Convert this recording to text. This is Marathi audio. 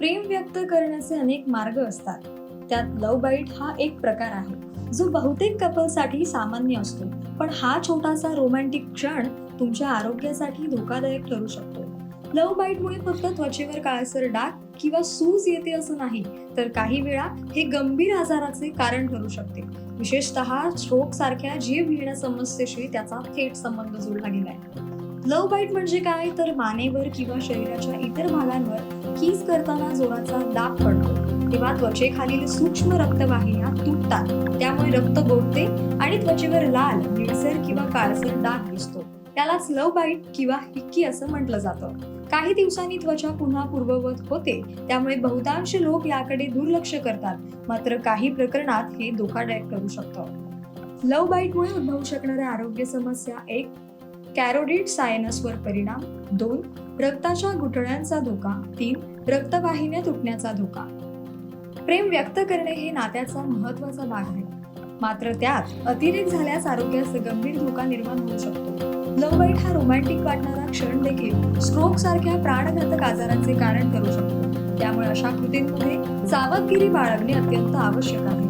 प्रेम व्यक्त करण्याचे अनेक मार्ग असतात. त्यात लव्ह बाईट हा एक प्रकार आहे जो बहुतेक कपलसाठी सामान्य असतो. पण हा छोटासा रोमॅन्टिक क्षण तुमच्या आरोग्यासाठी धोकादायक ठरू शकतो. लव्ह बाईटमुळे फक्त त्वचेवर काळसर डाग किंवा सूज येते असं नाही, तर काही वेळा हे गंभीर आजाराचे कारण ठरू शकते. विशेषतः स्ट्रोक सारख्या जीव घेण्या समस्येशी त्याचा थेट संबंध जोडला गेलाय. लव्ह बाईट म्हणजे काय, तर मानेवर किंवा शरीराच्या इतर भागांवर किस करताना जोराचा दाब पडतो तेव्हा त्वचेखालील सूक्ष्म रक्तवाहिन्या तुटतात. त्यामुळे रक्त गोठते आणि त्वचेवर लाल, निळसर किंवा काळसर डाग दिसतो. त्यालाच लव्ह बाईट किंवा हिक्की असं म्हटलं जातं. काही दिवसांनी त्वचा पुन्हा पूर्ववत होते, त्यामुळे बहुतांश लोक याकडे दुर्लक्ष करतात. मात्र काही प्रकरणात हे धोकादायक ठरू शकतं. लव्ह बाईटमुळे उद्भवू शकणाऱ्या आरोग्य समस्या: 1. कॅरोटिड सायनसवर परिणाम. 2. रक्ताच्या गुठळ्यांचा धोका. 3. रक्तवाहिन्या तुटण्याचा धोका. प्रेम व्यक्त करणे हे नात्याचा महत्वाचा भाग आहे, मात्र त्यात अतिरेक झाल्यास आरोग्यास गंभीर धोका निर्माण होऊ शकतो. लव्ह बाईट हा रोमॅन्टिक वाटणारा क्षण देखील स्ट्रोक सारख्या प्राणघातक आजारांचे कारण ठरू शकतो. त्यामुळे अशा कृतींमध्ये सावधगिरी बाळगणे अत्यंत आवश्यक आहे.